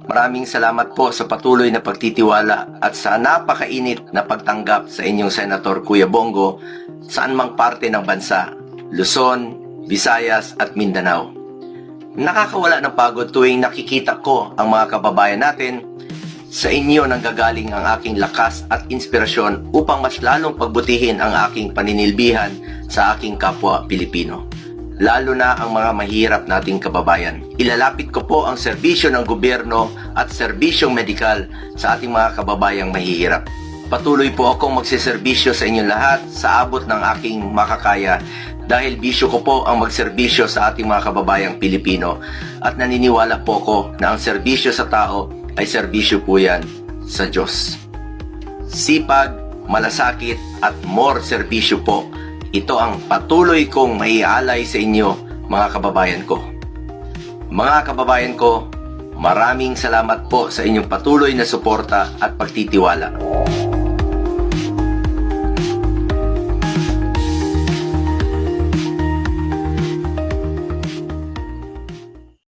Maraming salamat po sa patuloy na pagtitiwala at sa napakainit na pagtanggap sa inyong Senator Kuya Bongo saan mang parte ng bansa, Luzon, Visayas at Mindanao. Nakakawala ng pagod tuwing nakikita ko ang mga kababayan natin. Sa inyo nanggagaling ang aking lakas at inspirasyon upang mas lalong pagbutihin ang aking paninilbihan sa aking kapwa Pilipino. Lalo na ang mga mahirap nating kababayan. Ilalapit ko po ang serbisyo ng gobyerno at serbisyong medikal sa ating mga kababayang mahihirap. Patuloy po akong magsiservisyo sa inyong lahat sa abot ng aking makakaya dahil bisyo ko po ang magserbisyo sa ating mga kababayang Pilipino at naniniwala po ko na ang serbisyo sa tao ay serbisyo po yan sa Diyos. Sipag, malasakit at more serbisyo po. Ito ang patuloy kong maialay sa inyo, mga kababayan ko. Mga kababayan ko, maraming salamat po sa inyong patuloy na suporta at pagtitiwala.